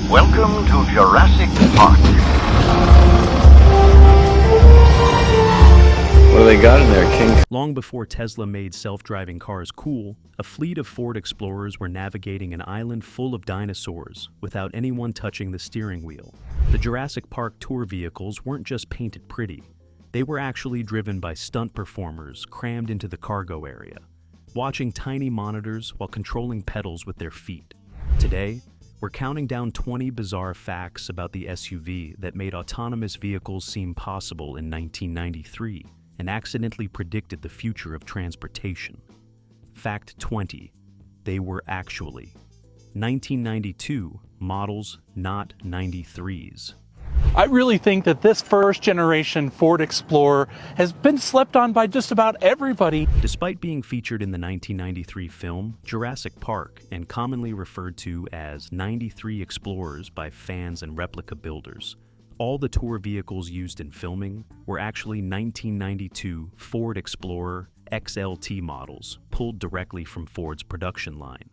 Welcome to Jurassic Park. What do they got in there, King? Long before Tesla made self-driving cars cool, a fleet of Ford Explorers were navigating an island full of dinosaurs without anyone touching the steering wheel. The Jurassic Park tour vehicles weren't just painted pretty. They were actually driven by stunt performers crammed into the cargo area, watching tiny monitors while controlling pedals with their feet. Today, we're counting down 20 bizarre facts about the SUV that made autonomous vehicles seem possible in 1993 and accidentally predicted the future of transportation. Fact 20. They were actually 1992 models, not 93s. I really think that this first generation Ford Explorer has been slept on by just about everybody. Despite being featured in the 1993 film Jurassic Park and commonly referred to as 93 Explorers by fans and replica builders, all the tour vehicles used in filming were actually 1992 Ford Explorer XLT models pulled directly from Ford's production line.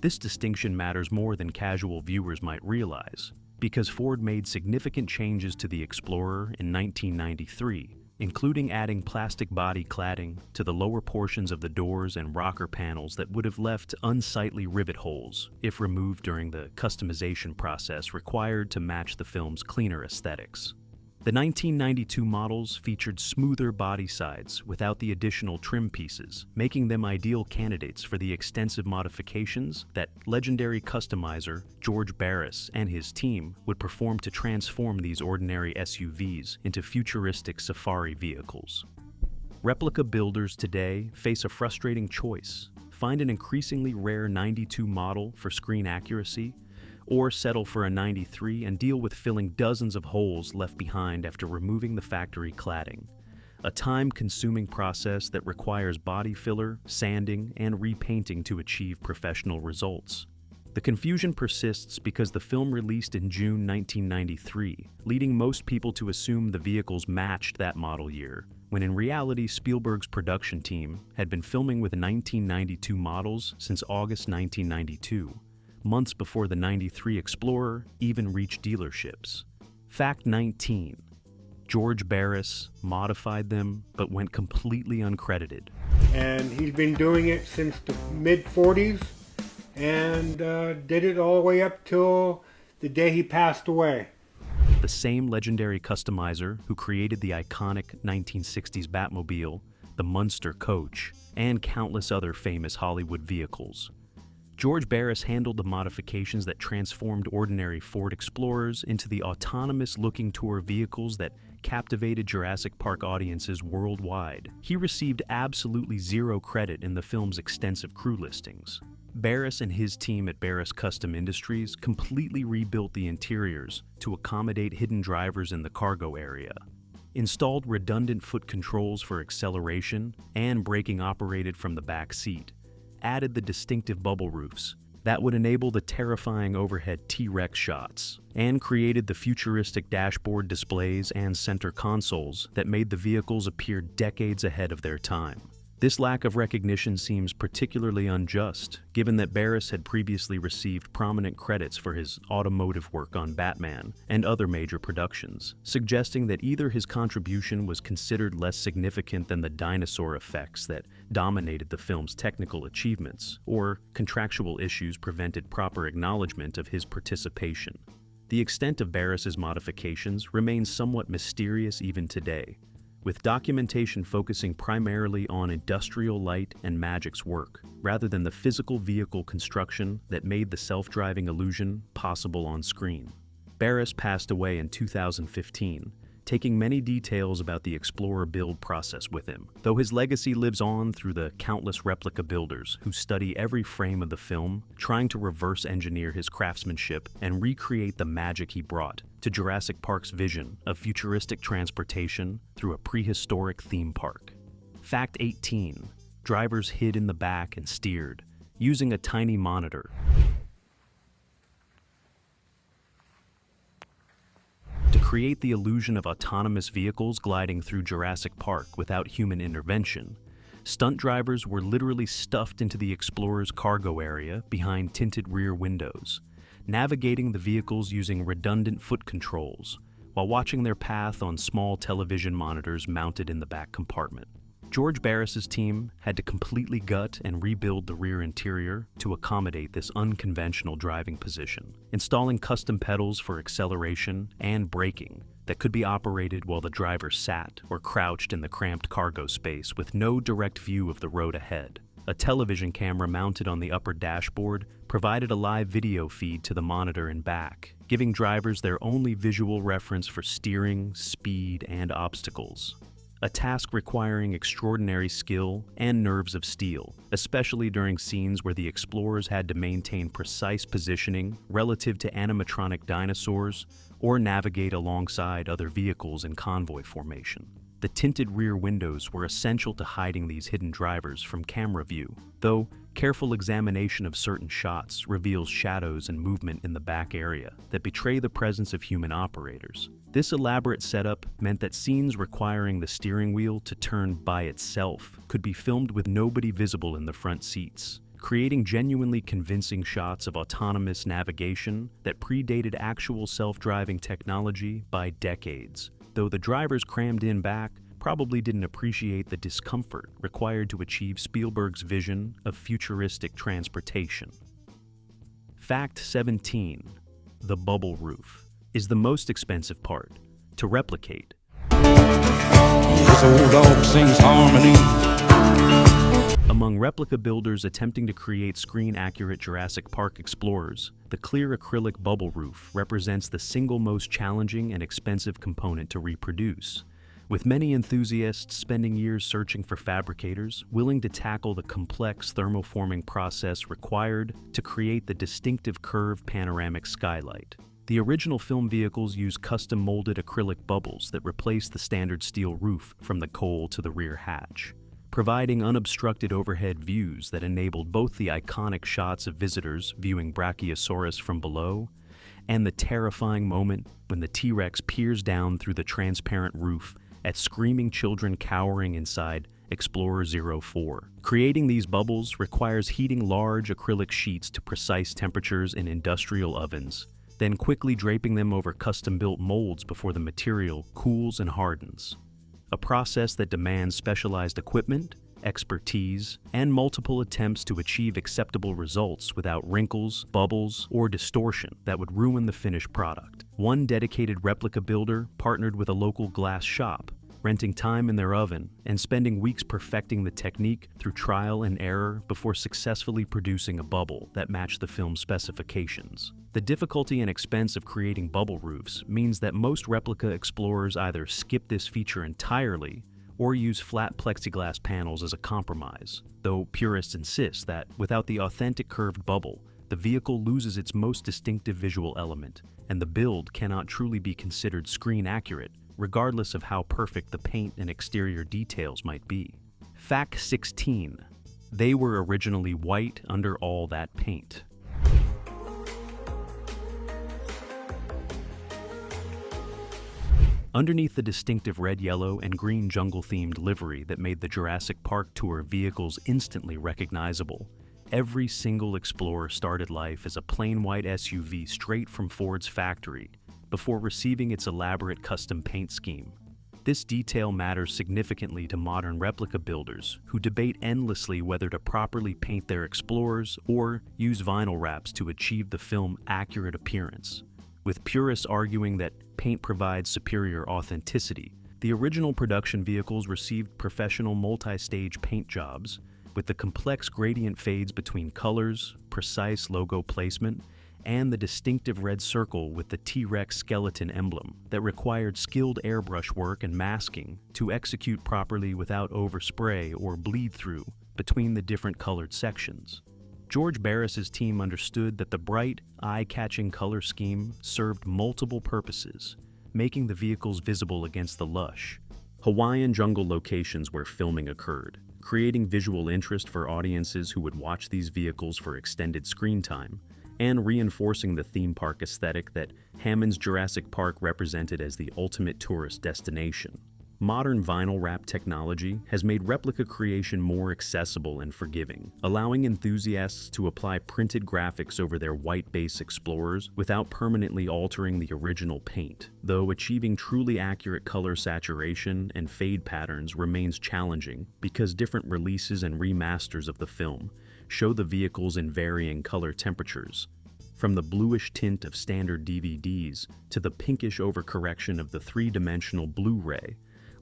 This distinction matters more than casual viewers might realize, because Ford made significant changes to the Explorer in 1993, including adding plastic body cladding to the lower portions of the doors and rocker panels that would have left unsightly rivet holes if removed during the customization process required to match the film's cleaner aesthetics. The 1992 models featured smoother body sides without the additional trim pieces, making them ideal candidates for the extensive modifications that legendary customizer George Barris and his team would perform to transform these ordinary SUVs into futuristic safari vehicles. Replica builders today face a frustrating choice: find an increasingly rare 92 model for screen accuracy, or settle for a 93 and deal with filling dozens of holes left behind after removing the factory cladding, a time-consuming process that requires body filler, sanding, and repainting to achieve professional results. The confusion persists because the film released in June 1993, leading most people to assume the vehicles matched that model year, when in reality Spielberg's production team had been filming with 1992 models since August 1992. Months before the 93 Explorer even reached dealerships. Fact 19. George Barris modified them but went completely uncredited. And he's been doing it since the mid-40s and did it all the way up till the day he passed away. The same legendary customizer who created the iconic 1960s Batmobile, the Munster coach, and countless other famous Hollywood vehicles. George Barris handled the modifications that transformed ordinary Ford Explorers into the autonomous-looking tour vehicles that captivated Jurassic Park audiences worldwide. He received absolutely zero credit in the film's extensive crew listings. Barris and his team at Barris Custom Industries completely rebuilt the interiors to accommodate hidden drivers in the cargo area, installed redundant foot controls for acceleration and braking operated from the back seat, added the distinctive bubble roofs that would enable the terrifying overhead T-Rex shots, and created the futuristic dashboard displays and center consoles that made the vehicles appear decades ahead of their time. This lack of recognition seems particularly unjust, given that Barris had previously received prominent credits for his automotive work on Batman and other major productions, suggesting that either his contribution was considered less significant than the dinosaur effects that dominated the film's technical achievements, or contractual issues prevented proper acknowledgement of his participation. The extent of Barris's modifications remains somewhat mysterious even today, with documentation focusing primarily on industrial light and magic's work, rather than the physical vehicle construction that made the self-driving illusion possible on screen. Barris passed away in 2015, taking many details about the Explorer build process with him, though his legacy lives on through the countless replica builders who study every frame of the film, trying to reverse engineer his craftsmanship and recreate the magic he brought to Jurassic Park's vision of futuristic transportation through a prehistoric theme park. Fact 18. Drivers hid in the back and steered, using a tiny monitor. To create the illusion of autonomous vehicles gliding through Jurassic Park without human intervention, stunt drivers were literally stuffed into the Explorer's cargo area behind tinted rear windows. navigating the vehicles using redundant foot controls, while watching their path on small television monitors mounted in the back compartment. George Barris's team had to completely gut and rebuild the rear interior to accommodate this unconventional driving position, installing custom pedals for acceleration and braking that could be operated while the driver sat or crouched in the cramped cargo space with no direct view of the road ahead. A television camera mounted on the upper dashboard provided a live video feed to the monitor in back, giving drivers their only visual reference for steering, speed, and obstacles. A task requiring extraordinary skill and nerves of steel, especially during scenes where the explorers had to maintain precise positioning relative to animatronic dinosaurs or navigate alongside other vehicles in convoy formation. The tinted rear windows were essential to hiding these hidden drivers from camera view, though careful examination of certain shots reveals shadows and movement in the back area that betray the presence of human operators. This elaborate setup meant that scenes requiring the steering wheel to turn by itself could be filmed with nobody visible in the front seats, creating genuinely convincing shots of autonomous navigation that predated actual self-driving technology by decades. Though the drivers crammed in back probably didn't appreciate the discomfort required to achieve Spielberg's vision of futuristic transportation. Fact 17. The bubble roof is the most expensive part to replicate. This old dog sings harmony. Among replica builders attempting to create screen-accurate Jurassic Park explorers, the clear acrylic bubble roof represents the single most challenging and expensive component to reproduce, with many enthusiasts spending years searching for fabricators willing to tackle the complex thermoforming process required to create the distinctive curved panoramic skylight. The original film vehicles used custom-molded acrylic bubbles that replaced the standard steel roof from the coal to the rear hatch, providing unobstructed overhead views that enabled both the iconic shots of visitors viewing Brachiosaurus from below and the terrifying moment when the T-Rex peers down through the transparent roof at screaming children cowering inside Explorer 04. Creating these bubbles requires heating large acrylic sheets to precise temperatures in industrial ovens, then quickly draping them over custom-built molds before the material cools and hardens. A process that demands specialized equipment, expertise, and multiple attempts to achieve acceptable results without wrinkles, bubbles, or distortion that would ruin the finished product. One dedicated replica builder partnered with a local glass shop, renting time in their oven and spending weeks perfecting the technique through trial and error before successfully producing a bubble that matched the film's specifications. The difficulty and expense of creating bubble roofs means that most replica explorers either skip this feature entirely or use flat plexiglass panels as a compromise, though purists insist that without the authentic curved bubble, the vehicle loses its most distinctive visual element, and the build cannot truly be considered screen accurate, regardless of how perfect the paint and exterior details might be. Fact 16. They were originally white under all that paint. Underneath the distinctive red, yellow, and green jungle-themed livery that made the Jurassic Park tour vehicles instantly recognizable, every single Explorer started life as a plain white SUV straight from Ford's factory before receiving its elaborate custom paint scheme. This detail matters significantly to modern replica builders who debate endlessly whether to properly paint their Explorers or use vinyl wraps to achieve the film's accurate appearance. With purists arguing that paint provides superior authenticity, the original production vehicles received professional multi-stage paint jobs, with the complex gradient fades between colors, precise logo placement, and the distinctive red circle with the T-Rex skeleton emblem that required skilled airbrush work and masking to execute properly without overspray or bleed-through between the different colored sections. George Barris's team understood that the bright, eye-catching color scheme served multiple purposes, making the vehicles visible against the lush Hawaiian jungle locations where filming occurred, creating visual interest for audiences who would watch these vehicles for extended screen time, and reinforcing the theme park aesthetic that Hammond's Jurassic Park represented as the ultimate tourist destination. Modern vinyl wrap technology has made replica creation more accessible and forgiving, allowing enthusiasts to apply printed graphics over their white base Explorers without permanently altering the original paint, though achieving truly accurate color saturation and fade patterns remains challenging because different releases and remasters of the film show the vehicles in varying color temperatures. From the bluish tint of standard DVDs to the pinkish overcorrection of the three-dimensional Blu-ray,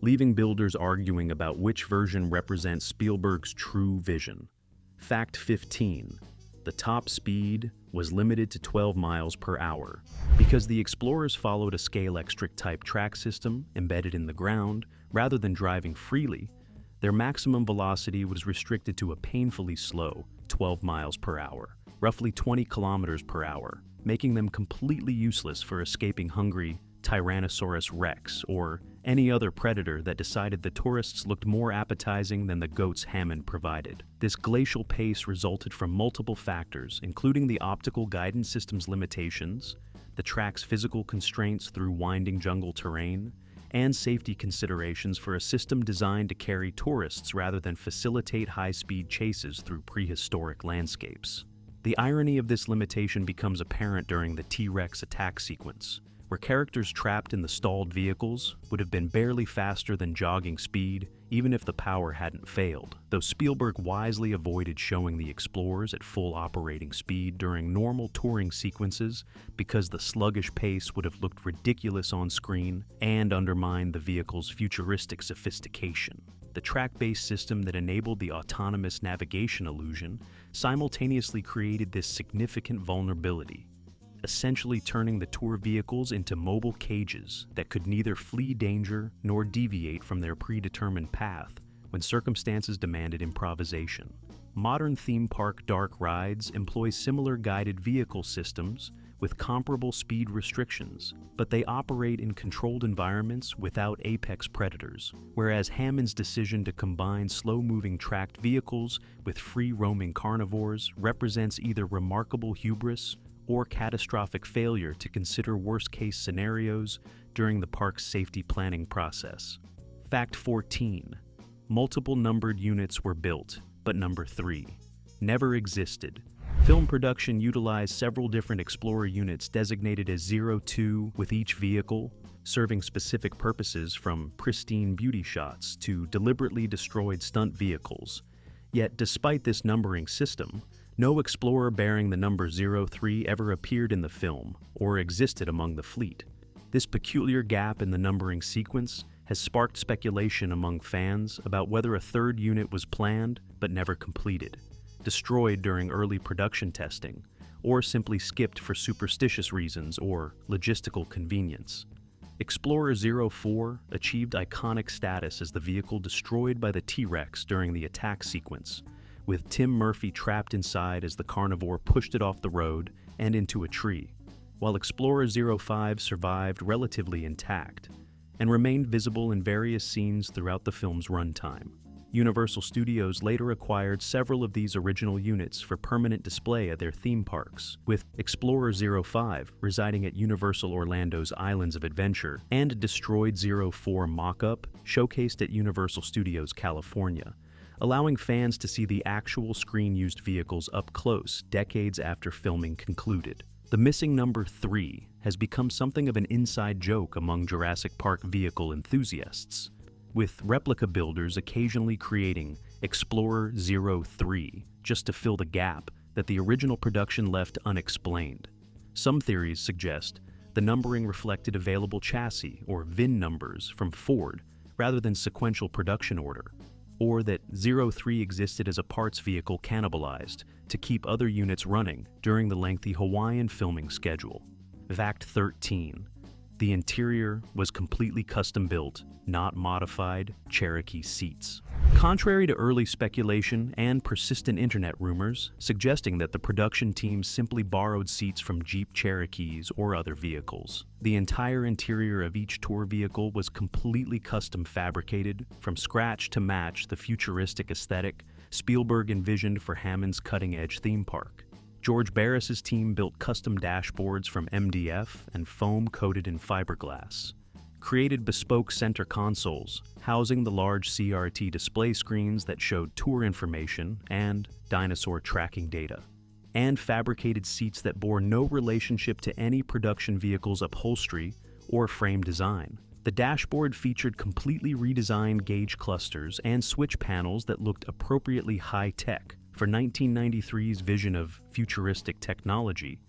leaving builders arguing about which version represents Spielberg's true vision. Fact 15. The top speed was limited to 12 miles per hour. Because the Explorers followed a scale-electric-type track system embedded in the ground, rather than driving freely, their maximum velocity was restricted to a painfully slow 12 miles per hour, roughly 20 kilometers per hour, making them completely useless for escaping hungry Tyrannosaurus Rex or any other predator that decided the tourists looked more appetizing than the goats Hammond provided. This glacial pace resulted from multiple factors, including the optical guidance system's limitations, the track's physical constraints through winding jungle terrain, and safety considerations for a system designed to carry tourists rather than facilitate high-speed chases through prehistoric landscapes. The irony of this limitation becomes apparent during the T-Rex attack sequence, where characters trapped in the stalled vehicles would have been barely faster than jogging speed even if the power hadn't failed, though Spielberg wisely avoided showing the Explorers at full operating speed during normal touring sequences because the sluggish pace would have looked ridiculous on screen and undermined the vehicle's futuristic sophistication. The track-based system that enabled the autonomous navigation illusion simultaneously created this significant vulnerability, essentially turning the tour vehicles into mobile cages that could neither flee danger nor deviate from their predetermined path when circumstances demanded improvisation. Modern theme park dark rides employ similar guided vehicle systems with comparable speed restrictions, but they operate in controlled environments without apex predators, whereas Hammond's decision to combine slow-moving tracked vehicles with free-roaming carnivores represents either remarkable hubris or catastrophic failure to consider worst-case scenarios during the park's safety planning process. Fact 14. Multiple numbered units were built, but number 3 never existed. Film production utilized several different Explorer units designated as 02 with each vehicle, serving specific purposes from pristine beauty shots to deliberately destroyed stunt vehicles. Yet, despite this numbering system, no Explorer bearing the number 03 ever appeared in the film or existed among the fleet. This peculiar gap in the numbering sequence has sparked speculation among fans about whether a third unit was planned but never completed, destroyed during early production testing, or simply skipped for superstitious reasons or logistical convenience. Explorer 04 achieved iconic status as the vehicle destroyed by the T-Rex during the attack sequence, with Tim Murphy trapped inside as the carnivore pushed it off the road and into a tree, while Explorer 05 survived relatively intact and remained visible in various scenes throughout the film's runtime. Universal Studios later acquired several of these original units for permanent display at their theme parks, with Explorer 05 residing at Universal Orlando's Islands of Adventure and a destroyed 04 mock-up showcased at Universal Studios California, allowing fans to see the actual screen-used vehicles up close decades after filming concluded. The missing number 3 has become something of an inside joke among Jurassic Park vehicle enthusiasts, with replica builders occasionally creating Explorer 03 just to fill the gap that the original production left unexplained. Some theories suggest the numbering reflected available chassis or VIN numbers from Ford rather than sequential production order, or that 03 existed as a parts vehicle cannibalized to keep other units running during the lengthy Hawaiian filming schedule. Fact 13. The interior was completely custom-built, not modified Cherokee seats. Contrary to early speculation and persistent internet rumors suggesting that the production team simply borrowed seats from Jeep Cherokees or other vehicles, the entire interior of each tour vehicle was completely custom fabricated from scratch to match the futuristic aesthetic Spielberg envisioned for Hammond's cutting-edge theme park. George Barris's team built custom dashboards from MDF and foam coated in fiberglass. created bespoke center consoles, housing the large CRT display screens that showed tour information and dinosaur tracking data, and fabricated seats that bore no relationship to any production vehicle's upholstery or frame design. The dashboard featured completely redesigned gauge clusters and switch panels that looked appropriately high-tech for 1993's vision of futuristic technology,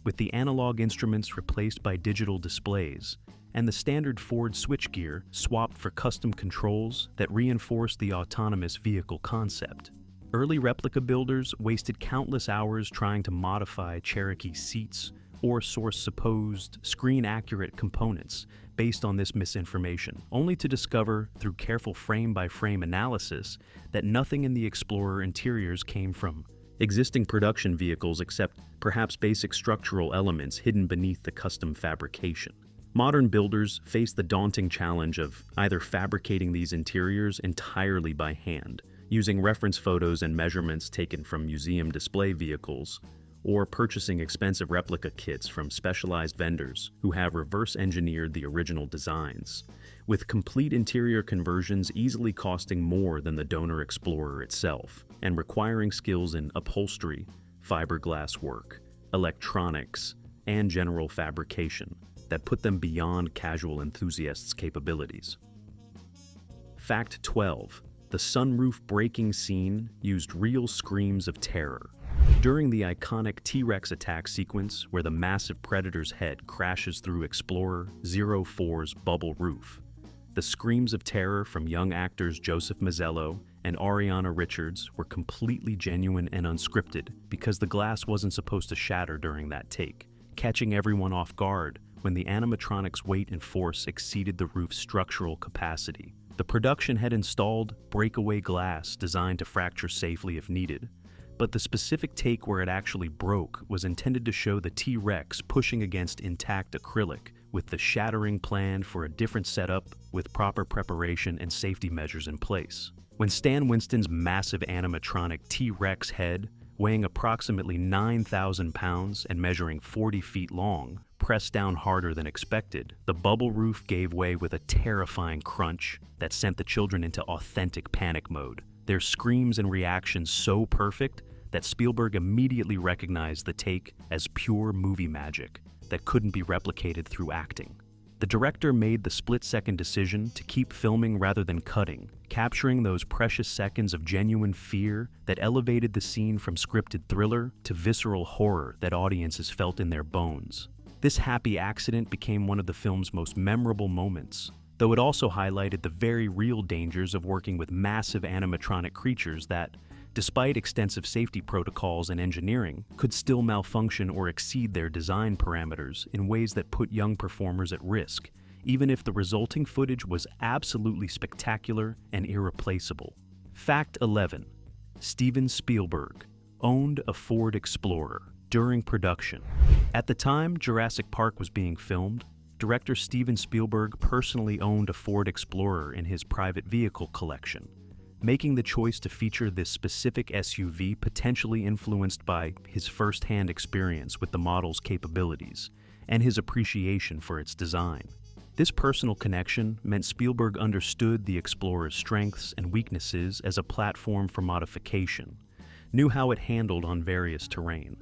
with the analog instruments replaced by digital displays, and the standard Ford switchgear swapped for custom controls that reinforced the autonomous vehicle concept. Early replica builders wasted countless hours trying to modify Cherokee seats or source supposed screen-accurate components based on this misinformation, only to discover through careful frame-by-frame analysis that nothing in the Explorer interiors came from existing production vehicles except perhaps basic structural elements hidden beneath the custom fabrication. Modern builders face the daunting challenge of either fabricating these interiors entirely by hand, using reference photos and measurements taken from museum display vehicles, or purchasing expensive replica kits from specialized vendors who have reverse-engineered the original designs, with complete interior conversions easily costing more than the donor Explorer itself, and requiring skills in upholstery, fiberglass work, electronics, and general fabrication that put them beyond casual enthusiasts' capabilities. Fact 12. The sunroof breaking scene used real screams of terror. During the iconic T-Rex attack sequence where the massive predator's head crashes through Explorer 04's bubble roof, the screams of terror from young actors Joseph Mazzello and Ariana Richards were completely genuine and unscripted because the glass wasn't supposed to shatter during that take, catching everyone off guard when the animatronic's weight and force exceeded the roof's structural capacity. The production had installed breakaway glass designed to fracture safely if needed, but the specific take where it actually broke was intended to show the T-Rex pushing against intact acrylic, with the shattering planned for a different setup with proper preparation and safety measures in place. When Stan Winston's massive animatronic T-Rex head, weighing approximately 9,000 pounds and measuring 40 feet long, pressed down harder than expected, the bubble roof gave way with a terrifying crunch that sent the children into authentic panic mode, their screams and reactions so perfect that Spielberg immediately recognized the take as pure movie magic that couldn't be replicated through acting. The director made the split-second decision to keep filming rather than cutting, capturing those precious seconds of genuine fear that elevated the scene from scripted thriller to visceral horror that audiences felt in their bones. This happy accident became one of the film's most memorable moments, though it also highlighted the very real dangers of working with massive animatronic creatures that, despite extensive safety protocols and engineering, could still malfunction or exceed their design parameters in ways that put young performers at risk, even if the resulting footage was absolutely spectacular and irreplaceable. Fact 11. Steven Spielberg owned a Ford Explorer during production. At the time Jurassic Park was being filmed, director Steven Spielberg personally owned a Ford Explorer in his private vehicle collection, making the choice to feature this specific SUV potentially influenced by his first-hand experience with the model's capabilities and his appreciation for its design. This personal connection meant Spielberg understood the Explorer's strengths and weaknesses as a platform for modification, knew how it handled on various terrain,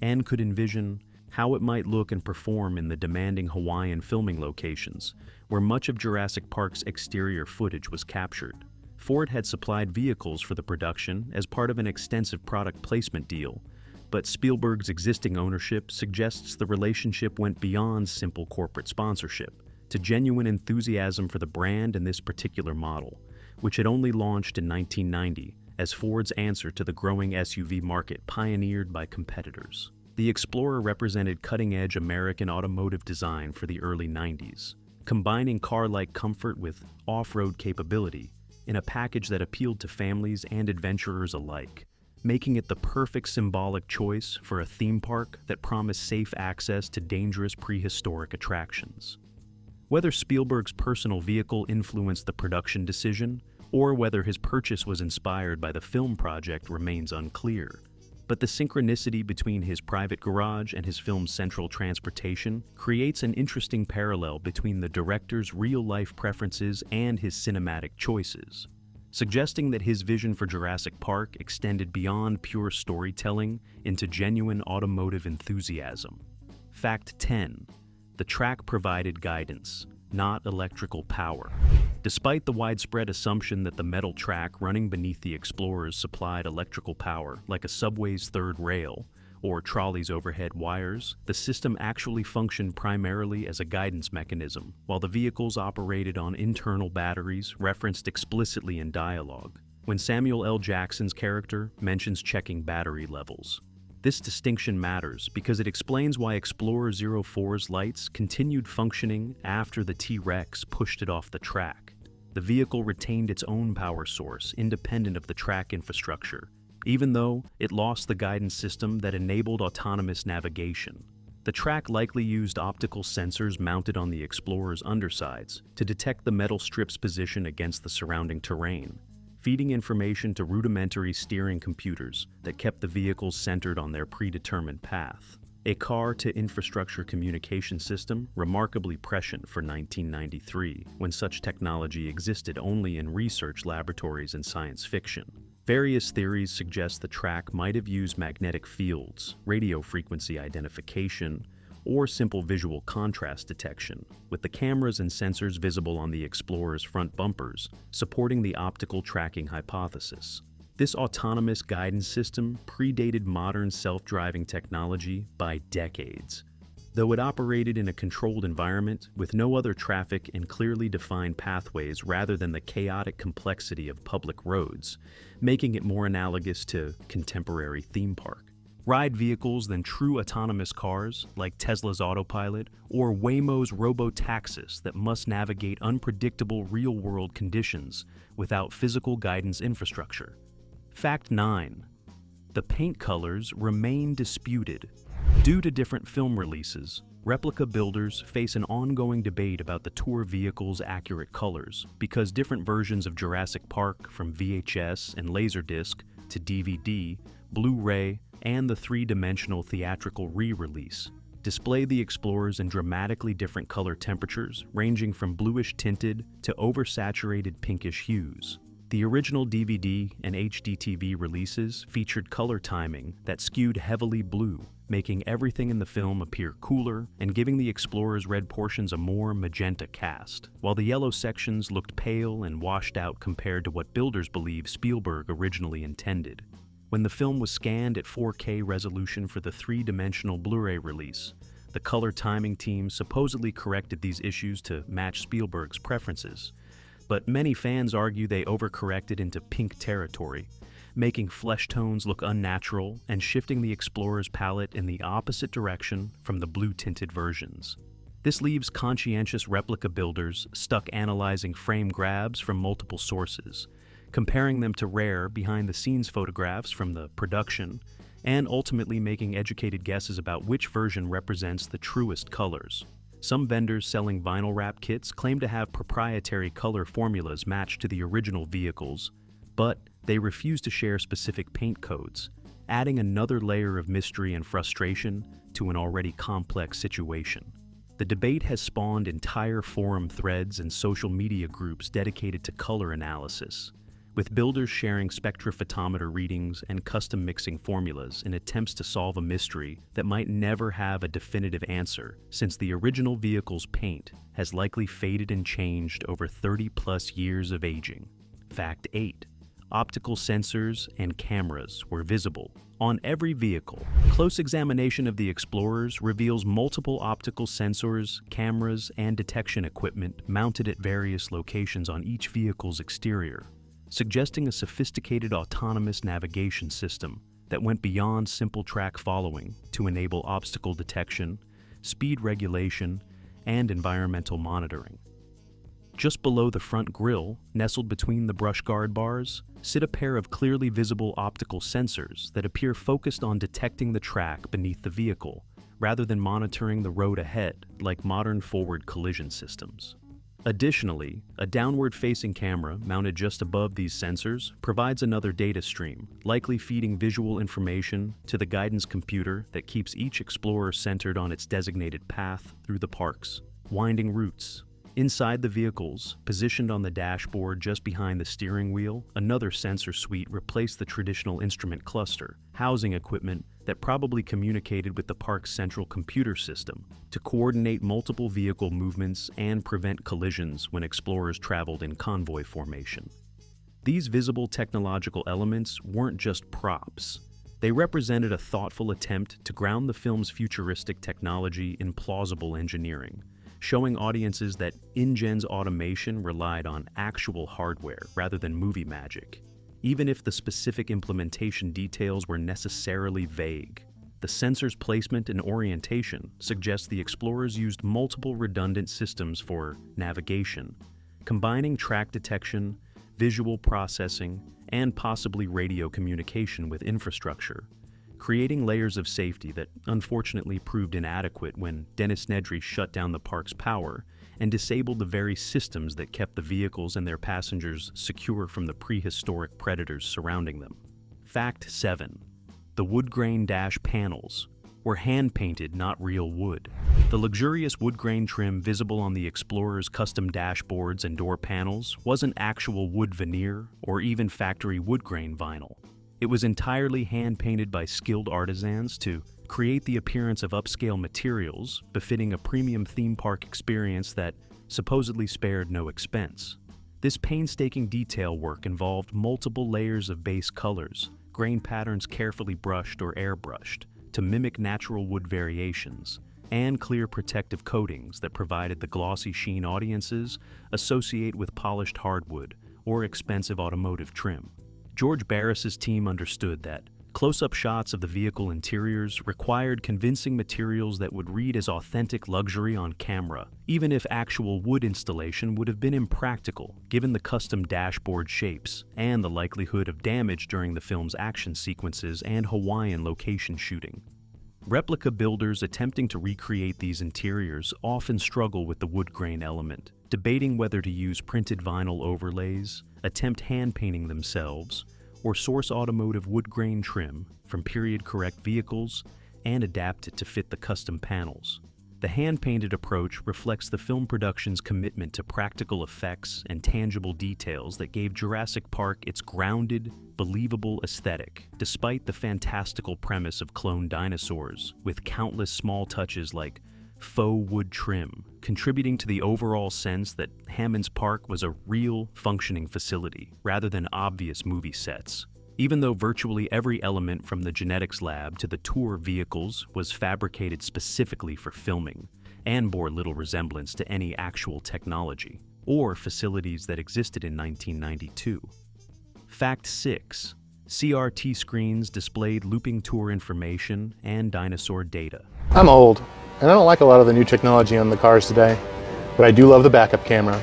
and could envision how it might look and perform in the demanding Hawaiian filming locations, where much of Jurassic Park's exterior footage was captured. Ford had supplied vehicles for the production as part of an extensive product placement deal, but Spielberg's existing ownership suggests the relationship went beyond simple corporate sponsorship to genuine enthusiasm for the brand and this particular model, which had only launched in 1990 as Ford's answer to the growing SUV market pioneered by competitors. The Explorer represented cutting-edge American automotive design for the early 90s, combining car-like comfort with off-road capability in a package that appealed to families and adventurers alike, making it the perfect symbolic choice for a theme park that promised safe access to dangerous prehistoric attractions. Whether Spielberg's personal vehicle influenced the production decision, or whether his purchase was inspired by the film project remains unclear, But the synchronicity between his private garage and his film's central transportation creates an interesting parallel between the director's real-life preferences and his cinematic choices, suggesting that his vision for Jurassic Park extended beyond pure storytelling into genuine automotive enthusiasm. Fact 10. The track provided guidance, not electrical power. Despite the widespread assumption that the metal track running beneath the Explorers supplied electrical power, like a subway's third rail or trolley's overhead wires, the system actually functioned primarily as a guidance mechanism, while the vehicles operated on internal batteries referenced explicitly in dialogue, when Samuel L. Jackson's character mentions checking battery levels. This distinction matters because it explains why Explorer 04's lights continued functioning after the T-Rex pushed it off the track. The vehicle retained its own power source independent of the track infrastructure, even though it lost the guidance system that enabled autonomous navigation. The track likely used optical sensors mounted on the Explorer's undersides to detect the metal strip's position against the surrounding terrain, feeding information to rudimentary steering computers that kept the vehicles centered on their predetermined path. A car-to-infrastructure communication system remarkably prescient for 1993, when such technology existed only in research laboratories and science fiction. Various theories suggest the track might have used magnetic fields, radio frequency identification, or simple visual contrast detection, with the cameras and sensors visible on the Explorer's front bumpers supporting the optical tracking hypothesis. This autonomous guidance system predated modern self-driving technology by decades, though it operated in a controlled environment with no other traffic and clearly defined pathways rather than the chaotic complexity of public roads, making it more analogous to contemporary theme park ride vehicles than true autonomous cars like Tesla's Autopilot or Waymo's Robotaxis that must navigate unpredictable real-world conditions without physical guidance infrastructure. Fact 9. The paint colors remain disputed. Due to different film releases, replica builders face an ongoing debate about the tour vehicle's accurate colors because different versions of Jurassic Park, from VHS and Laserdisc to DVD, Blu-ray, and the three-dimensional theatrical re-release, display the Explorers in dramatically different color temperatures, ranging from bluish-tinted to oversaturated pinkish hues. The original DVD and HDTV releases featured color timing that skewed heavily blue, making everything in the film appear cooler and giving the Explorer's red portions a more magenta cast, while the yellow sections looked pale and washed out compared to what builders believe Spielberg originally intended. When the film was scanned at 4K resolution for the three-dimensional Blu-ray release, the color timing team supposedly corrected these issues to match Spielberg's preferences, but many fans argue they overcorrected into pink territory, making flesh tones look unnatural and shifting the Explorer's palette in the opposite direction from the blue-tinted versions. This leaves conscientious replica builders stuck analyzing frame grabs from multiple sources, comparing them to rare behind-the-scenes photographs from the production, and ultimately making educated guesses about which version represents the truest colors. Some vendors selling vinyl wrap kits claim to have proprietary color formulas matched to the original vehicles, but they refuse to share specific paint codes, adding another layer of mystery and frustration to an already complex situation. The debate has spawned entire forum threads and social media groups dedicated to color analysis, with builders sharing spectrophotometer readings and custom mixing formulas in attempts to solve a mystery that might never have a definitive answer, since the original vehicle's paint has likely faded and changed over 30-plus years of aging. Fact 8. Optical sensors and cameras were visible on every vehicle. Close examination of the Explorers reveals multiple optical sensors, cameras, and detection equipment mounted at various locations on each vehicle's exterior, suggesting a sophisticated autonomous navigation system that went beyond simple track following to enable obstacle detection, speed regulation, and environmental monitoring. Just below the front grille, nestled between the brush guard bars, sit a pair of clearly visible optical sensors that appear focused on detecting the track beneath the vehicle, rather than monitoring the road ahead like modern forward collision systems. Additionally, a downward-facing camera mounted just above these sensors provides another data stream, likely feeding visual information to the guidance computer that keeps each explorer centered on its designated path through the parks. Winding routes. Inside the vehicles, positioned on the dashboard just behind the steering wheel, another sensor suite replaced the traditional instrument cluster, housing equipment that probably communicated with the park's central computer system to coordinate multiple vehicle movements and prevent collisions when explorers traveled in convoy formation. These visible technological elements weren't just props. They represented a thoughtful attempt to ground the film's futuristic technology in plausible engineering, showing audiences that InGen's automation relied on actual hardware rather than movie magic, even if the specific implementation details were necessarily vague. The sensor's placement and orientation suggests the explorers used multiple redundant systems for navigation, combining track detection, visual processing, and possibly radio communication with infrastructure, creating layers of safety that unfortunately proved inadequate when Dennis Nedry shut down the park's power and disabled the very systems that kept the vehicles and their passengers secure from the prehistoric predators surrounding them. Fact 7. The wood grain dash panels were hand-painted, not real wood. The luxurious wood grain trim visible on the Explorer's custom dashboards and door panels wasn't actual wood veneer or even factory wood grain vinyl. It was entirely hand-painted by skilled artisans to create the appearance of upscale materials befitting a premium theme park experience that supposedly spared no expense. This painstaking detail work involved multiple layers of base colors, grain patterns carefully brushed or airbrushed to mimic natural wood variations, and clear protective coatings that provided the glossy sheen audiences associate with polished hardwood or expensive automotive trim. George Barris's team understood that close-up shots of the vehicle interiors required convincing materials that would read as authentic luxury on camera, even if actual wood installation would have been impractical given the custom dashboard shapes and the likelihood of damage during the film's action sequences and Hawaiian location shooting. Replica builders attempting to recreate these interiors often struggle with the wood grain element, debating whether to use printed vinyl overlays, attempt hand painting themselves, or source automotive wood grain trim from period-correct vehicles and adapt it to fit the custom panels. The hand-painted approach reflects the film production's commitment to practical effects and tangible details that gave Jurassic Park its grounded, believable aesthetic, despite the fantastical premise of cloned dinosaurs, with countless small touches like faux wood trim, contributing to the overall sense that Hammond's Park was a real, functioning facility, rather than obvious movie sets. Even though virtually every element from the genetics lab to the tour vehicles was fabricated specifically for filming, and bore little resemblance to any actual technology, or facilities that existed in 1992. Fact 6. CRT screens displayed looping tour information and dinosaur data. I'm old, and I don't like a lot of the new technology on the cars today, but I do love the backup camera.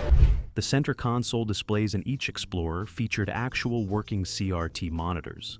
The center console displays in each Explorer featured actual working CRT monitors,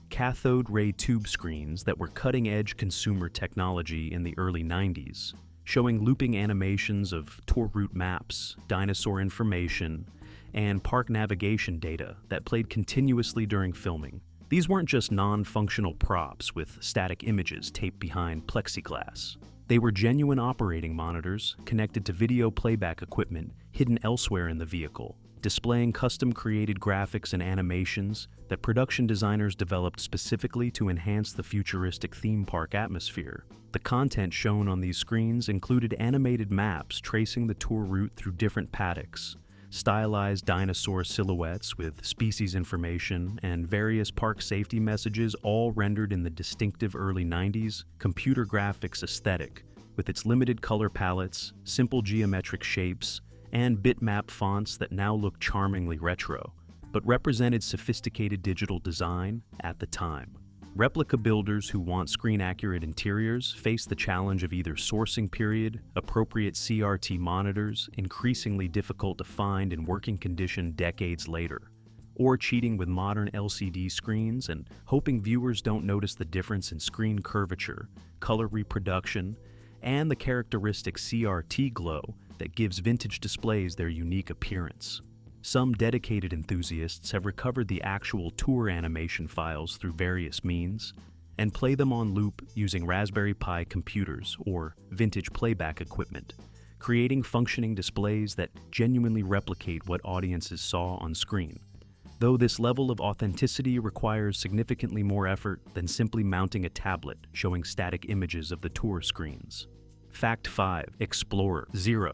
cathode ray tube screens that were cutting-edge consumer technology in the early 90s, showing looping animations of tour route maps, dinosaur information, and park navigation data that played continuously during filming. These weren't just non-functional props with static images taped behind plexiglass. They were genuine operating monitors connected to video playback equipment hidden elsewhere in the vehicle, displaying custom-created graphics and animations that production designers developed specifically to enhance the futuristic theme park atmosphere. The content shown on these screens included animated maps tracing the tour route through different paddocks, stylized dinosaur silhouettes with species information, and various park safety messages, all rendered in the distinctive early 90s computer graphics aesthetic, with its limited color palettes, simple geometric shapes, and bitmap fonts that now look charmingly retro, but represented sophisticated digital design at the time. Replica builders who want screen-accurate interiors face the challenge of either sourcing period, appropriate CRT monitors, increasingly difficult to find in working condition decades later, or cheating with modern LCD screens and hoping viewers don't notice the difference in screen curvature, color reproduction, and the characteristic CRT glow that gives vintage displays their unique appearance. Some dedicated enthusiasts have recovered the actual tour animation files through various means and play them on loop using Raspberry Pi computers or vintage playback equipment, creating functioning displays that genuinely replicate what audiences saw on screen. Though this level of authenticity requires significantly more effort than simply mounting a tablet showing static images of the tour screens. Fact 5. Explorer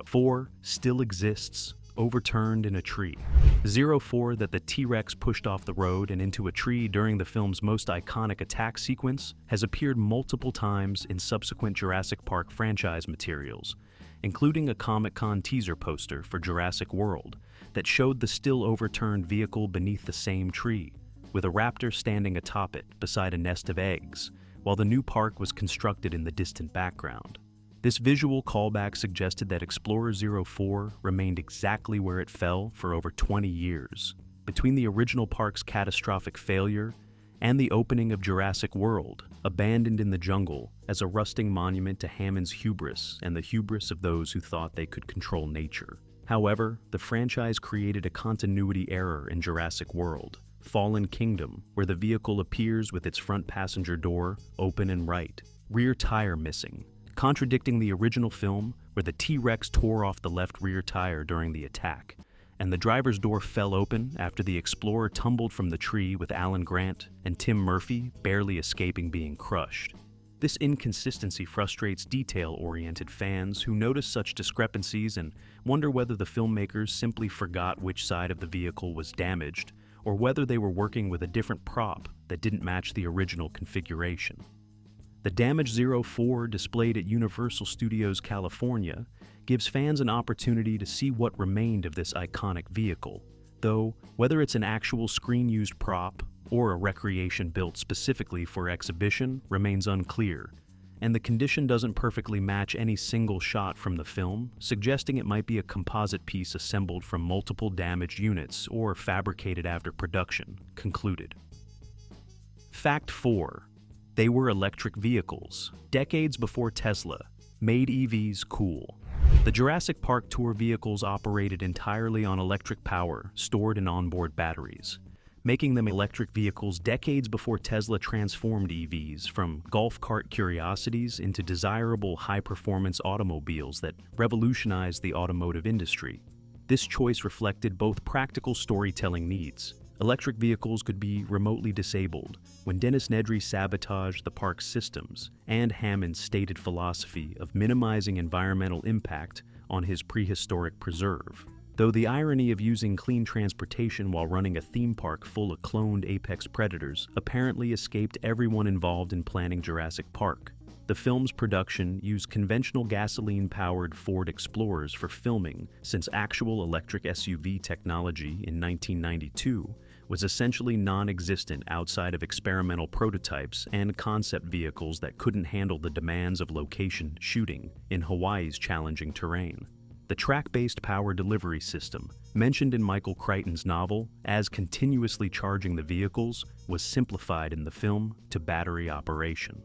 04 still exists, overturned in a tree. 04 that the T-Rex pushed off the road and into a tree during the film's most iconic attack sequence has appeared multiple times in subsequent Jurassic Park franchise materials, including a Comic-Con teaser poster for Jurassic World that showed the still overturned vehicle beneath the same tree, with a raptor standing atop it beside a nest of eggs, while the new park was constructed in the distant background. This visual callback suggested that Explorer 04 remained exactly where it fell for over 20 years, between the original park's catastrophic failure and the opening of Jurassic World, abandoned in the jungle as a rusting monument to Hammond's hubris and the hubris of those who thought they could control nature. However, the franchise created a continuity error in Jurassic World, Fallen Kingdom, where the vehicle appears with its front passenger door open and right, rear tire missing, contradicting the original film where the T-Rex tore off the left rear tire during the attack, and the driver's door fell open after the Explorer tumbled from the tree with Alan Grant and Tim Murphy barely escaping being crushed. This inconsistency frustrates detail-oriented fans who notice such discrepancies and wonder whether the filmmakers simply forgot which side of the vehicle was damaged or whether they were working with a different prop that didn't match the original configuration. The damaged 04 displayed at Universal Studios California gives fans an opportunity to see what remained of this iconic vehicle, though whether it's an actual screen-used prop or a recreation built specifically for exhibition remains unclear, and the condition doesn't perfectly match any single shot from the film, suggesting it might be a composite piece assembled from multiple damaged units or fabricated after production, concluded. Fact 4. They were electric vehicles. Decades before Tesla made EVs cool. The Jurassic Park tour vehicles operated entirely on electric power stored in onboard batteries, making them electric vehicles decades before Tesla transformed EVs from golf cart curiosities into desirable high-performance automobiles that revolutionized the automotive industry. This choice reflected both practical storytelling needs. Electric vehicles could be remotely disabled when Dennis Nedry sabotaged the park's systems, and Hammond's stated philosophy of minimizing environmental impact on his prehistoric preserve. Though the irony of using clean transportation while running a theme park full of cloned apex predators apparently escaped everyone involved in planning Jurassic Park. The film's production used conventional gasoline-powered Ford Explorers for filming, since actual electric SUV technology in 1992 was essentially non-existent outside of experimental prototypes and concept vehicles that couldn't handle the demands of location shooting in Hawaii's challenging terrain. The track-based power delivery system, mentioned in Michael Crichton's novel as continuously charging the vehicles, was simplified in the film to battery operation,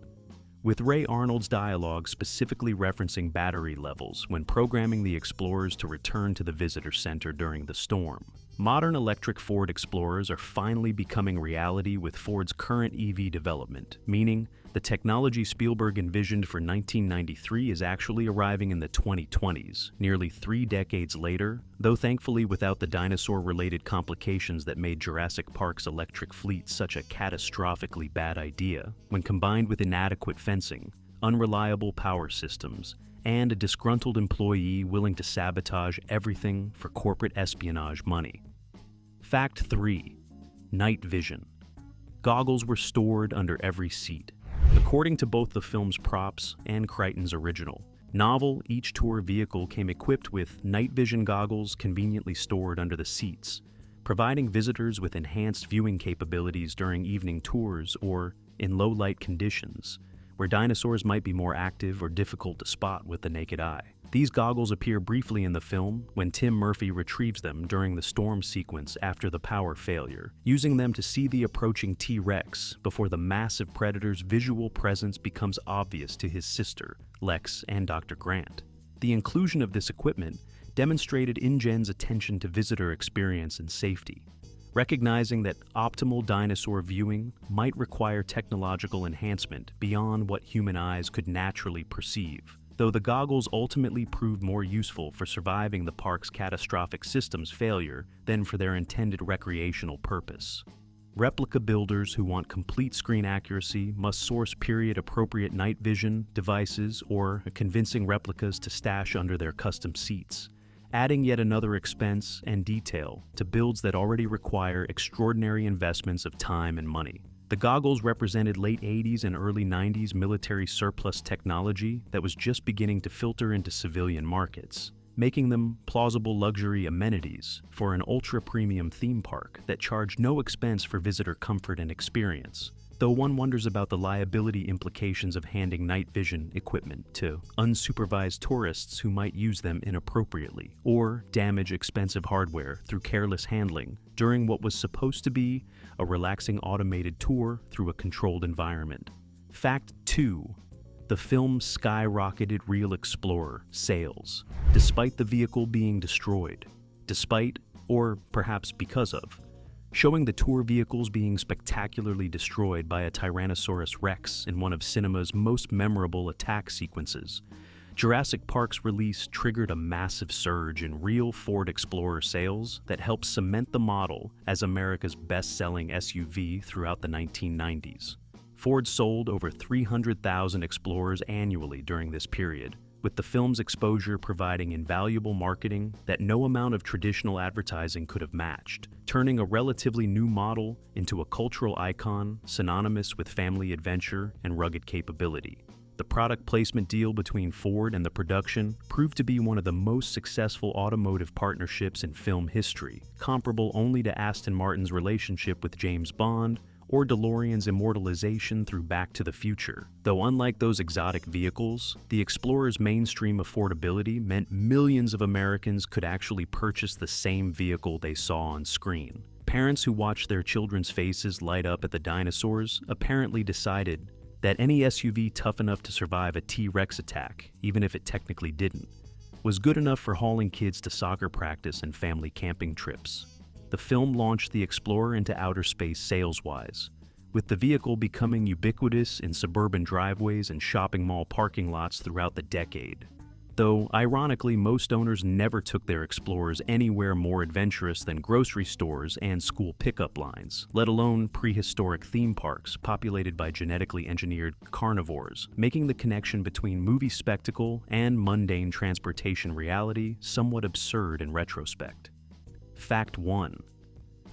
with Ray Arnold's dialogue specifically referencing battery levels when programming the Explorers to return to the visitor center during the storm. Modern electric Ford Explorers are finally becoming reality with Ford's current EV development, meaning the technology Spielberg envisioned for 1993 is actually arriving in the 2020s, nearly 3 decades later, though thankfully without the dinosaur-related complications that made Jurassic Park's electric fleet such a catastrophically bad idea, when combined with inadequate fencing, unreliable power systems, and a disgruntled employee willing to sabotage everything for corporate espionage money. Fact 3. Night vision. Goggles were stored under every seat. According to both the film's props and Crichton's original novel, each tour vehicle came equipped with night vision goggles conveniently stored under the seats, providing visitors with enhanced viewing capabilities during evening tours or in low-light conditions, where dinosaurs might be more active or difficult to spot with the naked eye. These goggles appear briefly in the film when Tim Murphy retrieves them during the storm sequence after the power failure, using them to see the approaching T-Rex before the massive predator's visual presence becomes obvious to his sister, Lex, and Dr. Grant. The inclusion of this equipment demonstrated InGen's attention to visitor experience and safety, recognizing that optimal dinosaur viewing might require technological enhancement beyond what human eyes could naturally perceive, though the goggles ultimately proved more useful for surviving the park's catastrophic systems failure than for their intended recreational purpose. Replica builders who want complete screen accuracy must source period-appropriate night vision devices or convincing replicas to stash under their custom seats, adding yet another expense and detail to builds that already require extraordinary investments of time and money. The goggles represented late 80s and early 90s military surplus technology that was just beginning to filter into civilian markets, making them plausible luxury amenities for an ultra-premium theme park that charged no expense for visitor comfort and experience, though one wonders about the liability implications of handing night vision equipment to unsupervised tourists who might use them inappropriately or damage expensive hardware through careless handling during what was supposed to be a relaxing automated tour through a controlled environment. Fact 2. The film skyrocketed Real Explorer sales, despite the vehicle being destroyed. Despite, or perhaps because of, showing the tour vehicles being spectacularly destroyed by a Tyrannosaurus Rex in one of cinema's most memorable attack sequences. Jurassic Park's release triggered a massive surge in real Ford Explorer sales that helped cement the model as America's best-selling SUV throughout the 1990s. Ford sold over 300,000 Explorers annually during this period, with the film's exposure providing invaluable marketing that no amount of traditional advertising could have matched, turning a relatively new model into a cultural icon synonymous with family adventure and rugged capability. The product placement deal between Ford and the production proved to be one of the most successful automotive partnerships in film history, comparable only to Aston Martin's relationship with James Bond or DeLorean's immortalization through Back to the Future. Though unlike those exotic vehicles, the Explorer's mainstream affordability meant millions of Americans could actually purchase the same vehicle they saw on screen. Parents who watched their children's faces light up at the dinosaurs apparently decided that any SUV tough enough to survive a T-Rex attack, even if it technically didn't, was good enough for hauling kids to soccer practice and family camping trips. The film launched the Explorer into outer space sales-wise, with the vehicle becoming ubiquitous in suburban driveways and shopping mall parking lots throughout the decade. Though, ironically, most owners never took their Explorers anywhere more adventurous than grocery stores and school pickup lines, let alone prehistoric theme parks populated by genetically engineered carnivores, making the connection between movie spectacle and mundane transportation reality somewhat absurd in retrospect. Fact 1.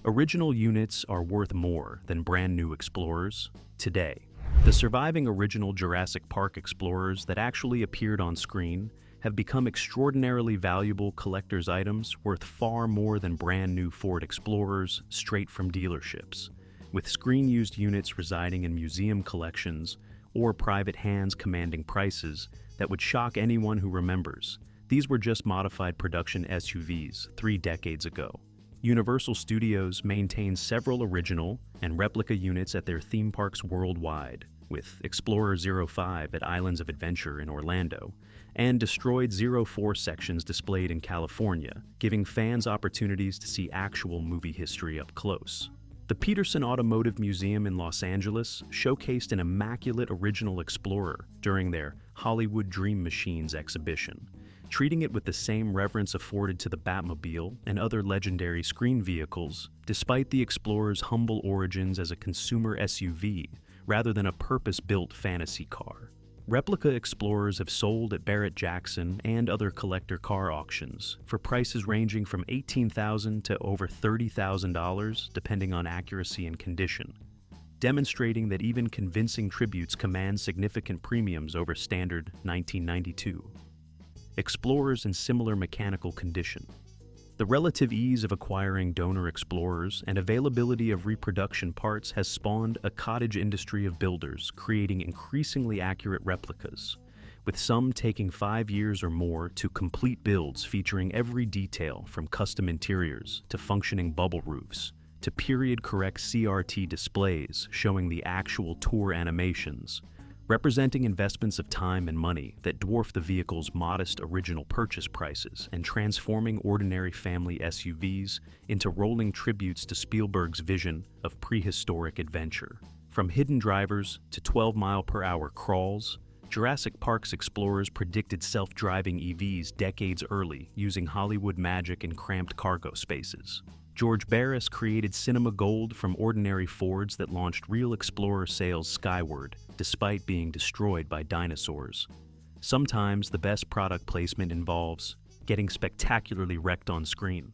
Original units are worth more than brand new Explorers today. The surviving original Jurassic Park Explorers that actually appeared on screen have become extraordinarily valuable collector's items worth far more than brand new Ford Explorers straight from dealerships, with screen-used units residing in museum collections or private hands commanding prices that would shock anyone who remembers. These were just modified production SUVs 3 decades ago. Universal Studios maintains several original and replica units at their theme parks worldwide, with Explorer 05 at Islands of Adventure in Orlando, and destroyed 04 sections displayed in California, giving fans opportunities to see actual movie history up close. The Peterson Automotive Museum in Los Angeles showcased an immaculate original Explorer during their Hollywood Dream Machines exhibition, treating it with the same reverence afforded to the Batmobile and other legendary screen vehicles, despite the Explorer's humble origins as a consumer SUV rather than a purpose-built fantasy car. Replica Explorers have sold at Barrett-Jackson and other collector car auctions for prices ranging from $18,000 to over $30,000 depending on accuracy and condition, demonstrating that even convincing tributes command significant premiums over standard 1992 Explorers in similar mechanical condition. The relative ease of acquiring donor Explorers and availability of reproduction parts has spawned a cottage industry of builders creating increasingly accurate replicas, with some taking 5 years or more to complete builds featuring every detail from custom interiors to functioning bubble roofs to period-correct CRT displays showing the actual tour animations, representing investments of time and money that dwarf the vehicle's modest original purchase prices and transforming ordinary family SUVs into rolling tributes to Spielberg's vision of prehistoric adventure. From hidden drivers to 12-mile-per-hour crawls, Jurassic Park's explorers predicted self-driving EVs decades early using Hollywood magic and cramped cargo spaces. George Barris created cinema gold from ordinary Fords that launched real Explorer sales skyward, despite being destroyed by dinosaurs. Sometimes the best product placement involves getting spectacularly wrecked on screen.